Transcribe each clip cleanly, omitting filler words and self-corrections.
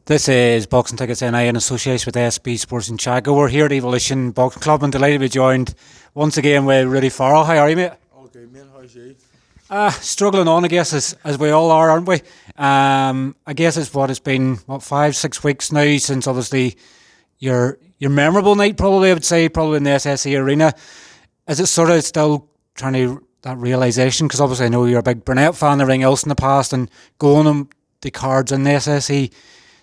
This is Boxing Tickets NI in association with SB Sports Chaco. We're here at Evolution Boxing Club and delighted to be joined once again with Ruadhan Farrell. How are you, mate? All good, man. How's you? Struggling on, I guess, as we all are, aren't we? I guess it's been 5-6 weeks now since obviously your memorable night, probably I would say, probably in the SSE arena. Is it sort of still trying to that realisation? Because obviously I know you're a big Burnett fan, everything else in the past, and going on the cards in the SSE.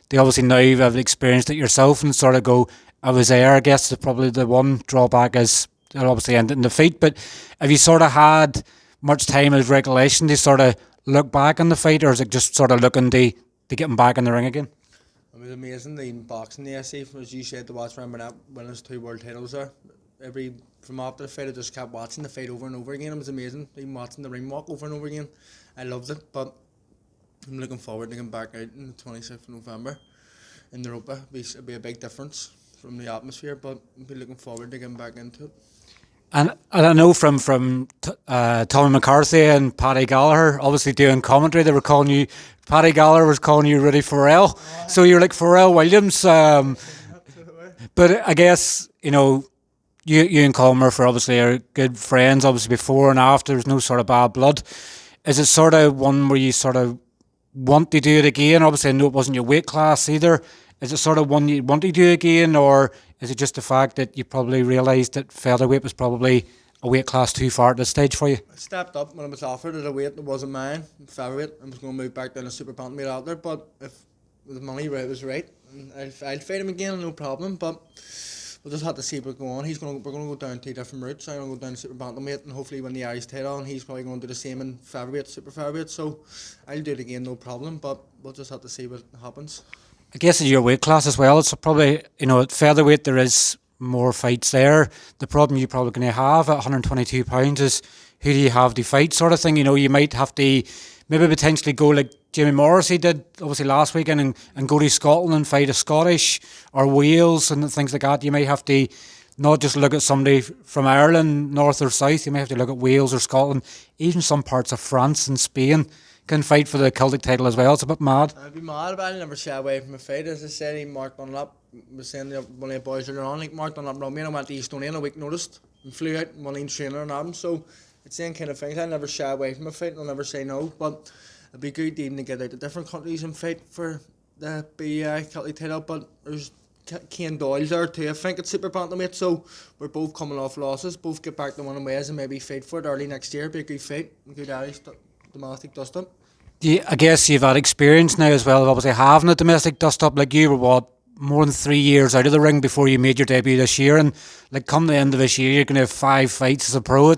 They obviously now have experienced it yourself and sort of go, I was there. I guess probably the one drawback is it obviously ended in defeat. But have you sort of had much time as recollection to sort of look back on the fight, or is it just sort of looking to get him back in the ring again? It was amazing in boxing the SE, as you said, to watch Burnett win his 2 world titles there. From after the fight, I just kept watching the fight over and over again. It was amazing, even watching the ring walk over and over again. I loved it, but I'm looking forward to getting back out on the 26th of November in Europa. It'll be a big difference from the atmosphere, but I'll be looking forward to getting back into it. And I know from Tommy McCarthy and Paddy Gallagher, obviously doing commentary, they were calling you, Paddy Gallagher was calling you Ruadhan Farrell. So you're like Pharrell Williams. But I guess, you and Colin Murphy obviously are good friends, obviously before and after, there's no sort of bad blood. Is it sort of one where you sort of want to do it again? Obviously, I know it wasn't your weight class either. Is it sort of one you want to do again, or is it just the fact that you probably realised that featherweight was probably a weight class too far at this stage for you? I stepped up when I was offered at a weight that wasn't mine, featherweight. I was going to move back down to super bantamweight out there, but if the money was right, I'll fight him again, no problem. But we'll just have to see what goes on. We're going to go down 2 different routes. I'm going to go down to super bantamweight and hopefully win the Irish title, and he's probably going to do the same in featherweight, super featherweight. So I'll do it again, no problem. But we'll just have to see what happens. I guess in your weight class as well, it's probably, at featherweight there is more fights there. The problem you're probably going to have at 122 pounds is who do you have to fight sort of thing. You might have to maybe potentially go like Jamie Morrissey did obviously last weekend and go to Scotland and fight a Scottish or Wales and things like that. You might have to not just look at somebody from Ireland, north or south. You might have to look at Wales or Scotland, even some parts of France and Spain can fight for the Celtic title as well. It's a bit mad. I'd be mad, but I'll never shy away from a fight. As I said, he marked on up. Was saying one of the boys earlier on, marked on up around me, and I went to Estonia in a week notice and flew out and won trainer and Adam. So it's the same kind of things. I'll never shy away from a fight. I'll never say no. But it'd be good even to get out to different countries and fight for the BI Celtic title. But there's Kane Doyle there too, I think, at super bantamweight. So we're both coming off losses. Both get back to winning ways and maybe fight for it early next year. Be a good fight, a good Irish domestic dust up. Yeah, I guess you've had experience now as well of obviously having a domestic dust up. Like you were more than 3 years out of the ring before you made your debut this year, and like come the end of this year you're going to have 5 fights as a pro.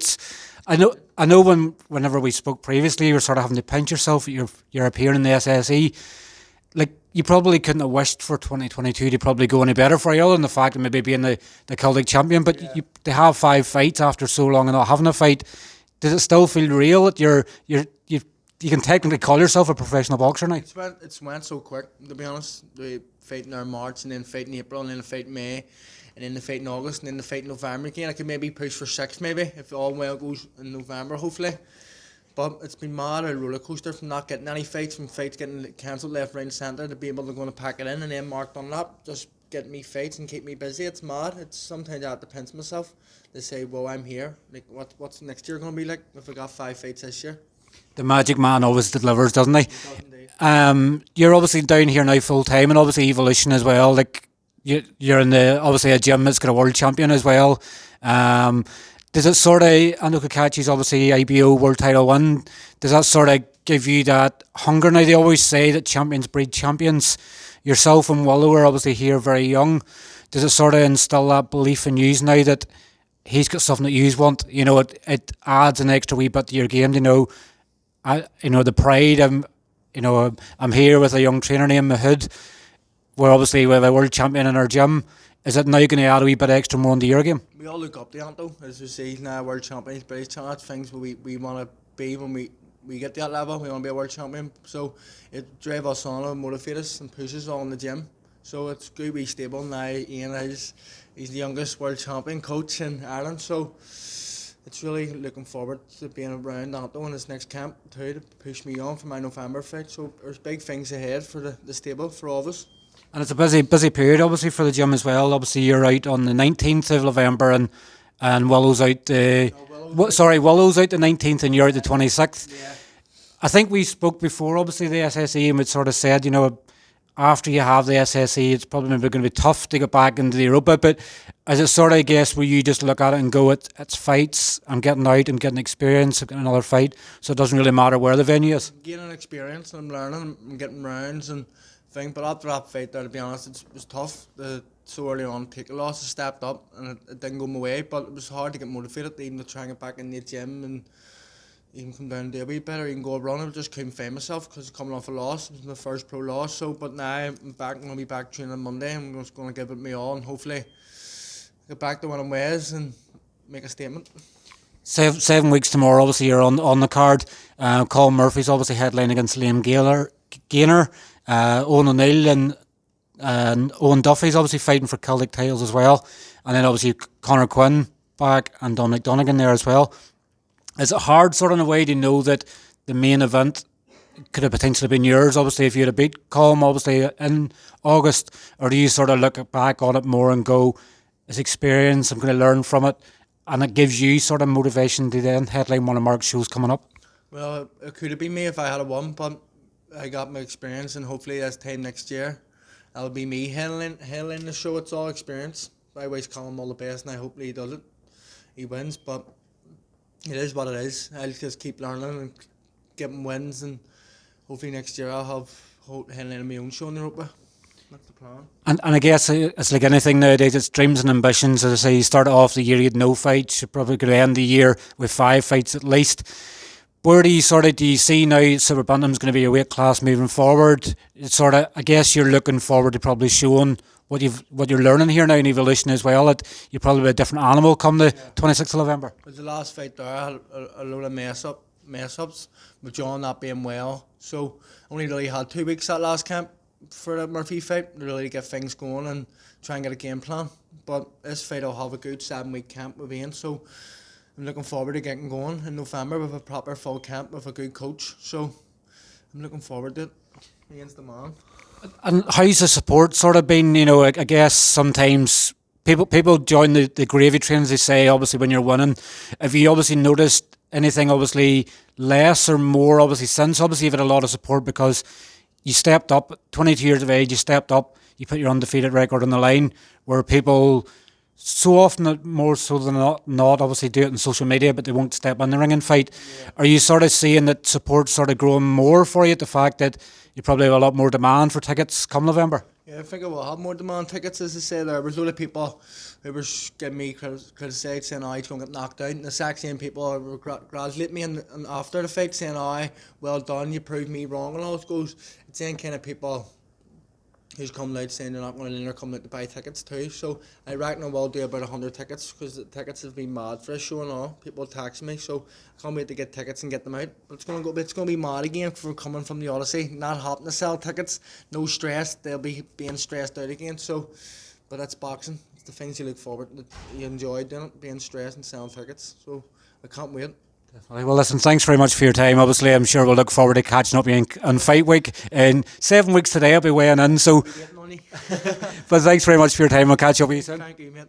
I know whenever we spoke previously you were sort of having to pinch yourself at your appearing in the SSE. Like you probably couldn't have wished for 2022 to probably go any better for you, other than the fact of maybe being the Celtic champion. But yeah. To have 5 fights after so long and not having a fight, does it still feel real that you can technically call yourself a professional boxer now? It's went so quick, to be honest. We fight in March, and then fight in April, and then the fight in May, and then the fight in August, and then the fight in November again. I could maybe push for 6 maybe, if all well goes in November, hopefully. But it's been mad, a roller coaster from not getting any fights, from fights getting cancelled left, right and centre, to be able to go and pack it in, and then marked on that, just get me fights and keep me busy. It's mad. It's sometimes I have to pinch myself to say, well, I'm here. Like, what's next year going to be like if I got 5 fights this year? The magic man always delivers, doesn't he? He does indeed. You're obviously down here now full time, and obviously Evolution as well. Like you're in obviously a gym that's got a world champion as well. Does it sort of, I know Kakachi's obviously IBO world title win. Does that sort of give you that hunger now? They always say that champions breed champions. Yourself and Wallo are obviously here very young. Does it sort of instill that belief in you now that he's got something that you want? It adds an extra wee bit to your game. The pride. I'm here with a young trainer named Mahood. We're obviously with a world champion in our gym. Is it now going to add a wee bit extra more into your game? We all look up to him though, as we see now, world champions, British champions, things we want to be when we get to that level. We want to be a world champion. So it drives us on and motivates us and pushes us on in the gym. So it's good to be stable now. Ian he's the youngest world champion coach in Ireland. So it's really looking forward to being around Anto in his next camp too, to push me on for my November fight. So there's big things ahead for the stable for all of us. And it's a busy period, obviously, for the gym as well. Obviously, you're out on the 19th of November, and Willow's out. Willow's out the 19th, and you're out the 26th. Yeah. I think we spoke before, obviously, the SSE, and we'd sort of said, after you have the SSE, it's probably maybe going to be tough to get back into the Europa. But as it sort of, I guess, where you just look at it and go, it's fights, I'm getting out and getting experience, getting another fight, so it doesn't really matter where the venue is. Gaining experience, and I'm learning, I'm getting rounds and things. But after that fight there, to be honest, it was tough. So early on, take a loss, I stepped up, and it didn't go my way. But it was hard to get motivated, even to try and get back in the gym and even come down and do a wee bit, or even go a run. I just couldn't find myself because coming off a loss, it was my first pro loss. So, but now I'm back. I'm going to be back training on Monday. I'm just going to give it me all, and hopefully get back to winning ways and make a statement. 7 weeks tomorrow, obviously, you're on the card. Colin Murphy's obviously headline against Liam Gaynor, Owen O'Neill and Owen Duffy's obviously fighting for Celtic titles as well. And then obviously Conor Quinn back and Dominic Donegan there as well. Is it hard sort of in a way to know that the main event could have potentially been yours, obviously, if you had beat Colm, obviously, in August? Or do you sort of look back on it more and go, it's experience, I'm going to learn from it, and it gives you sort of motivation to then headline one of Mark's shows coming up? Well, it could have been me if I had won, but I got my experience, and hopefully this time next year, that'll be me headlining the show. It's all experience. I wish Colm all the best, and I hope he does it. He wins, but it is what it is. I'll just keep learning and getting wins, and hopefully next year I'll have headlining my own show in Europa. That's the plan. And I guess it's like anything nowadays, it's dreams and ambitions. As I say, you started off the year, you had no fights, you're probably going to end the year with 5 fights at least. Where do you see now Super Bantam's going to be a weight class moving forward? It's sort of, I guess you're looking forward to probably showing what you're learning here now in Evolution as well. That you're probably a different animal come the 26th of November. It was the last fight there. I had a load of mess ups with John not being well. So only really had 2 weeks that last camp for the Murphy fight to really get things going and try and get a game plan. But this fight I'll have a good 7-week camp with Ian. So I'm looking forward to getting going in November with a proper full camp with a good coach. So I'm looking forward to it. Ian's the man. And how's the support sort of been? I guess sometimes people join the gravy trains, they say, obviously, when you're winning. Have you obviously noticed anything obviously less or more obviously since? Obviously, you've had a lot of support because you stepped up, 22 years of age, you stepped up, you put your undefeated record on the line, where people so often, more so than not obviously do it on social media, but they won't step in the ring and fight. Yeah. Are you sort of seeing that support sort of growing more for you, the fact that you probably have a lot more demand for tickets come November? Yeah, I think I will have more demand tickets, as I say. There was a lot of people who were giving me criticism, saying, he's going to get knocked out. And the exact same people were congratulating me and after the fight, saying, well done, you proved me wrong. And all it goes, it's the kind of people who's coming out saying they're not going to they're coming out to buy tickets too. So I reckon I will do about 100 tickets, because the tickets have been mad for a show and all. People text me, so I can't wait to get tickets and get them out. But it's going to be mad again for coming from the Odyssey. Not having to sell tickets, no stress. They'll be being stressed out again. So, but that's boxing. It's the things you look forward to. You enjoy doing it, being stressed and selling tickets. So I can't wait. Well, listen, thanks very much for your time. Obviously, I'm sure we'll look forward to catching up on Fight Week. In 7 weeks today, I'll be weighing in. So, but thanks very much for your time. We'll catch up with you soon. Thank you, mate.